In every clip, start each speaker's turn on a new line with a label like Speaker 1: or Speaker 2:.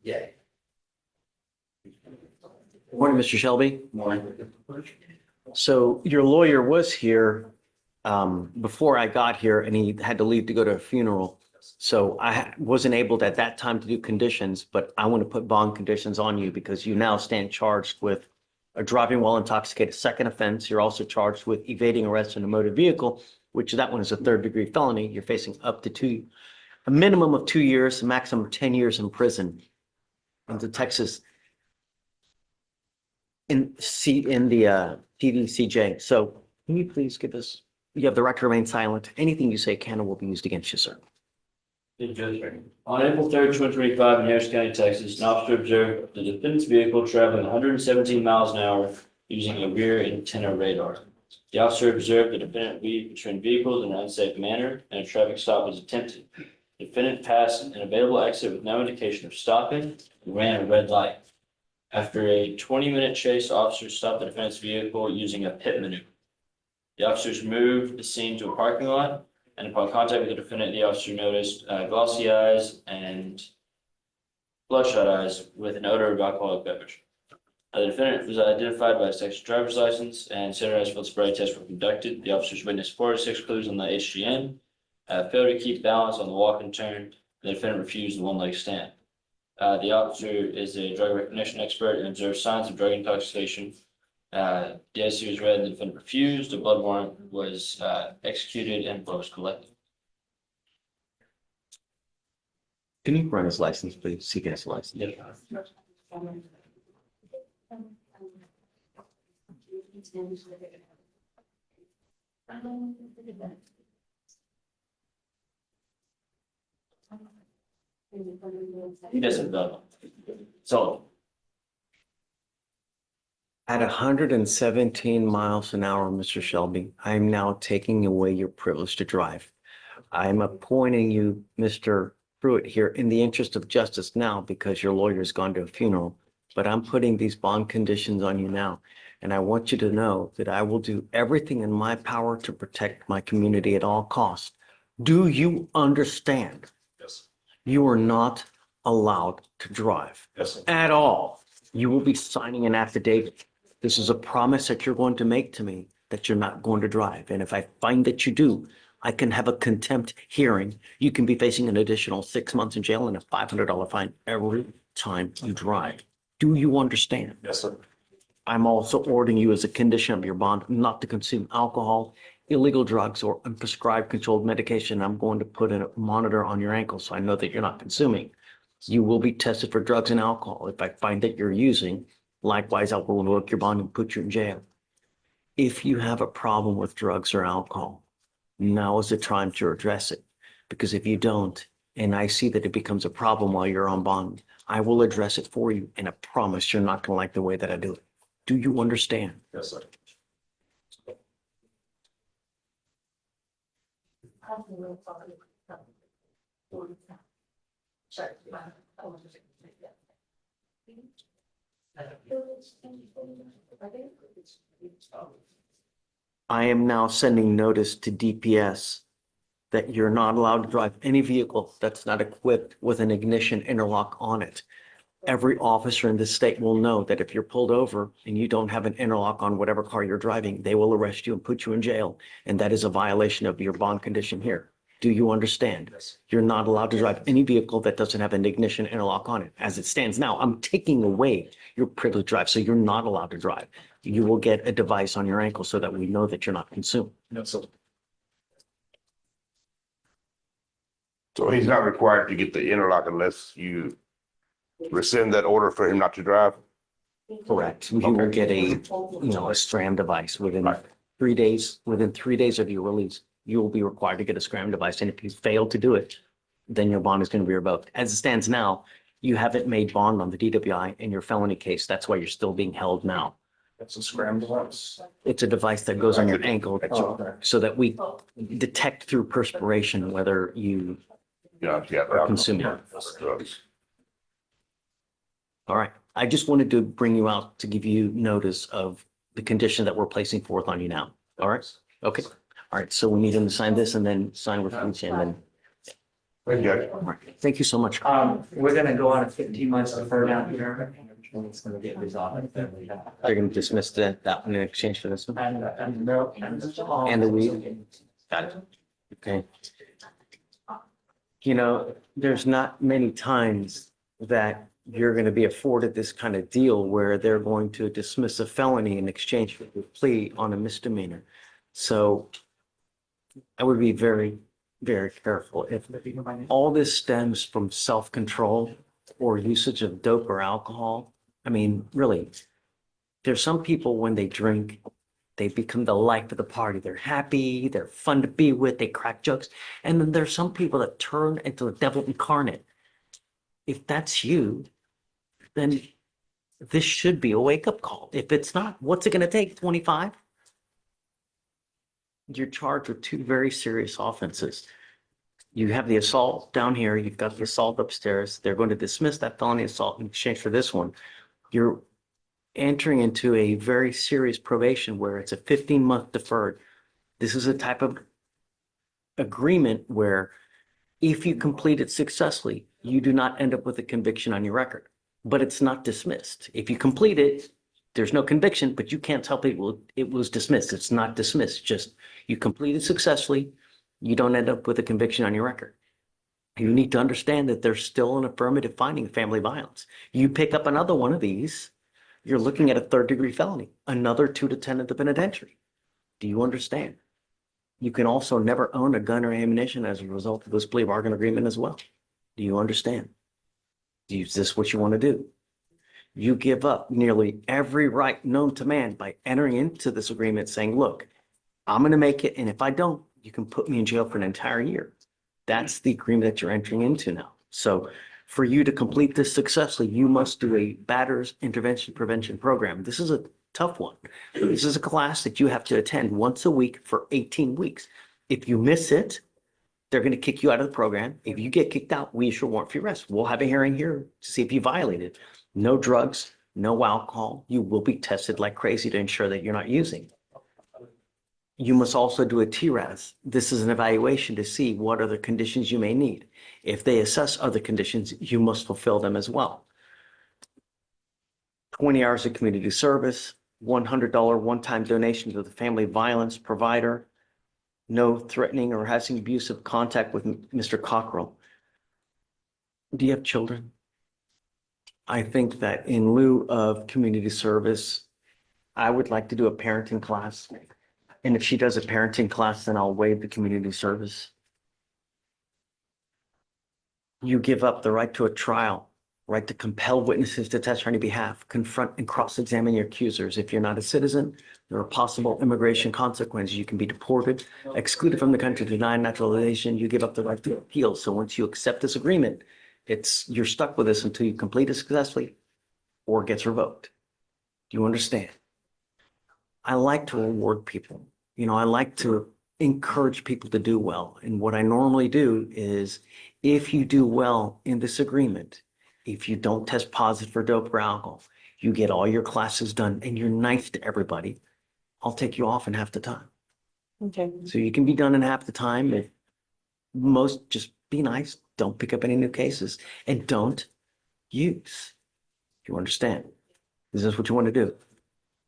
Speaker 1: Yeah.
Speaker 2: Morning, Mr. Shelby.
Speaker 1: Morning.
Speaker 2: So your lawyer was here before I got here and he had to leave to go to a funeral. So I wasn't able at that time to do conditions, but I want to put bond conditions on you because you now stand charged with a driving while intoxicated second offense. You're also charged with evading arrest in a motor vehicle, which that one is a third-degree felony. You're facing up to a minimum of 2 years, a maximum of 10 years in prison. Into Texas in the TDCJ. So can you please give us, you have the right to remain silent. Anything you say can or will be used against you, sir.
Speaker 3: On April 3rd, 2025, in Harris County, Texas, an officer observed the defendant's vehicle traveling 117 miles an hour using a rear antenna radar. The officer observed the defendant weave between vehicles in an unsafe manner and a traffic stop was attempted. The defendant passed an available exit with no indication of stopping and ran a red light. After a 20-minute chase, officers stopped the defendant's vehicle using a pit maneuver. The officers moved the scene to a parking lot, and upon contact with the defendant, the officer noticed glossy eyes and bloodshot eyes with an odor of alcoholic beverage. The defendant was identified by his Texas driver's license, and standardized field sobriety tests were conducted. The officers witnessed 4 to 6 clues on the HGN, failed to keep balance on the walk and turn. The defendant refused the one-leg stand. The officer is a drug recognition expert and observed signs of drug intoxication. The IC was read and the defendant refused. The blood warrant was executed and blood was collected.
Speaker 2: Can you run his license, please? See his license.
Speaker 3: He doesn't know. So
Speaker 2: At 117 miles an hour, Mr. Shelby, I am now taking away your privilege to drive. I'm appointing you, Mr. Pruitt, here in the interest of justice now because your lawyer's gone to a funeral, but I'm putting these bond conditions on you now. And I want you to know that I will do everything in my power to protect my community at all costs. Do you understand?
Speaker 1: Yes.
Speaker 2: You are not allowed to drive
Speaker 1: Yes.
Speaker 2: at all. You will be signing an affidavit. This is a promise that you're going to make to me that you're not going to drive. And if I find that you do, I can have a contempt hearing. You can be facing an additional 6 months in jail and a $500 fine every time you drive. Do you understand?
Speaker 1: Yes, sir.
Speaker 2: I'm also ordering you as a condition of your bond not to consume alcohol, illegal drugs, or unprescribed controlled medication. I'm going to put a monitor on your ankle so I know that you're not consuming. You will be tested for drugs and alcohol. If I find that you're using, likewise, I will revoke your bond and put you in jail. If you have a problem with drugs or alcohol, now is the time to address it. Because if you don't, and I see that it becomes a problem while you're on bond, I will address it for you. And I promise you're not going to like the way that I do it. Do you understand?
Speaker 1: Yes, sir.
Speaker 2: I am now sending notice to DPS that you're not allowed to drive any vehicle that's not equipped with an ignition interlock on it. Every officer in this state will know that if you're pulled over and you don't have an interlock on whatever car you're driving, they will arrest you and put you in jail. And that is a violation of your bond condition here. Do you understand?
Speaker 1: Yes.
Speaker 2: You're not allowed to drive any vehicle that doesn't have an ignition interlock on it. As it stands now, I'm taking away your privilege to drive, so you're not allowed to drive. You will get a device on your ankle so that we know that you're not consuming.
Speaker 1: Yes, sir.
Speaker 4: So he's not required to get the interlock unless you rescind that order for him not to drive?
Speaker 2: Correct. You will get a SRAM device within
Speaker 4: Right.
Speaker 2: 3 days. Within 3 days of your release, you will be required to get a SRAM device. And if you fail to do it, then your bond is going to be revoked. As it stands now, you haven't made bond on the DWI in your felony case. That's why you're still being held now.
Speaker 1: That's a scramble device.
Speaker 2: It's a device that goes on your ankle
Speaker 1: Oh, okay.
Speaker 2: so that we detect through perspiration whether you
Speaker 4: Yeah, yeah.
Speaker 2: are consuming.
Speaker 4: Drugs.
Speaker 2: All right. I just wanted to bring you out to give you notice of the condition that we're placing forth on you now. All right. Okay. All right. So we need him to sign this and then sign with Felicia and then.
Speaker 4: Judge.
Speaker 2: Thank you so much.
Speaker 1: We're gonna go on a 15 months deferred out here. And it's gonna get resolved.
Speaker 2: They're going to dismiss that one in exchange for this one.
Speaker 1: And milk and
Speaker 2: And the weed. Got it. Okay. You know, there's not many times that you're going to be afforded this kind of deal where they're going to dismiss a felony in exchange for a plea on a misdemeanor. So I would be very, very careful. If all this stems from self-control or usage of dope or alcohol, I mean, really, there's some people when they drink, they become the life of the party. They're happy, they're fun to be with, they crack jokes. And then there's some people that turn into the devil incarnate. If that's you, then this should be a wake-up call. If it's not, what's it going to take? 25? You're charged with two very serious offenses. You have the assault down here, you've got the assault upstairs. They're going to dismiss that felony assault in exchange for this one. You're entering into a very serious probation where it's a 15-month deferred. This is a type of agreement where if you complete it successfully, you do not end up with a conviction on your record, but it's not dismissed. If you complete it, there's no conviction, but you can't tell people it was dismissed. It's not dismissed. Just you complete it successfully, you don't end up with a conviction on your record. You need to understand that there's still an affirmative finding of family violence. You pick up another one of these, you're looking at a third-degree felony, another 2 to 10 at the penitentiary. Do you understand? You can also never own a gun or ammunition as a result of this plea bargain agreement as well. Do you understand? Is this what you want to do? You give up nearly every right known to man by entering into this agreement saying, look, I'm going to make it, and if I don't, you can put me in jail for an entire year. That's the agreement that you're entering into now. So for you to complete this successfully, you must do a batters intervention prevention program. This is a tough one. This is a class that you have to attend once a week for 18 weeks. If you miss it, they're going to kick you out of the program. If you get kicked out, we issue a warrant for your arrest. We'll have a hearing here to see if you violated. No drugs, no alcohol. You will be tested like crazy to ensure that you're not using. You must also do a TRAS. This is an evaluation to see what other conditions you may need. If they assess other conditions, you must fulfill them as well. 20 hours of community service, $100 one-time donation to the family violence provider, no threatening or having abusive contact with Mr. Cockrell. Do you have children? I think that in lieu of community service, I would like to do a parenting class. And if she does a parenting class, then I'll waive the community service. You give up the right to a trial, right to compel witnesses to testify on your behalf, confront and cross-examine your accusers. If you're not a citizen, there are possible immigration consequences. You can be deported, excluded from the country, denied naturalization. You give up the right to appeal. So once you accept this agreement, you're stuck with this until you complete it successfully or it gets revoked. Do you understand? I like to reward people. You know, I like to encourage people to do well. And what I normally do is if you do well in this agreement, if you don't test positive for dope or alcohol, you get all your classes done and you're nice to everybody, I'll take you off in half the time.
Speaker 5: Okay.
Speaker 2: So you can be done in half the time. If most, just be nice. Don't pick up any new cases and don't use. You understand? Is this what you want to do?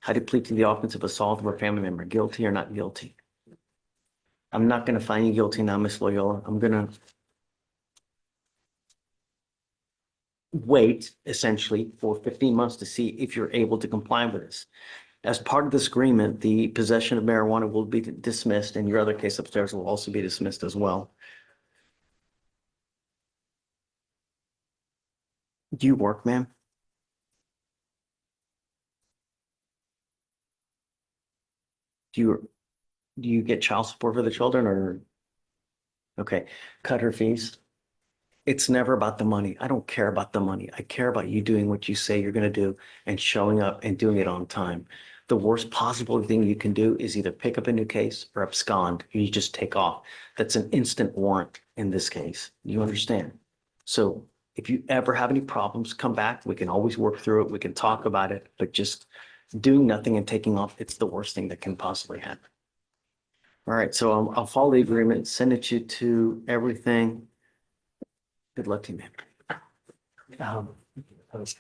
Speaker 2: How do you plead to the offense of assault of a family member? Guilty or not guilty? I'm not going to find you guilty now, Miss Loyola. I'm going to wait essentially for 15 months to see if you're able to comply with this. As part of this agreement, the possession of marijuana will be dismissed and your other case upstairs will also be dismissed as well. Do you work, ma'am? Do you get child support for the children or? Okay, cut her fees. It's never about the money. I don't care about the money. I care about you doing what you say you're going to do and showing up and doing it on time. The worst possible thing you can do is either pick up a new case or abscond. You just take off. That's an instant warrant in this case. You understand? So if you ever have any problems, come back. We can always work through it. We can talk about it, but just doing nothing and taking off, it's the worst thing that can possibly happen. All right, so I'll follow the agreement, send it to everything. Good luck to you, man.
Speaker 1: I was- I was-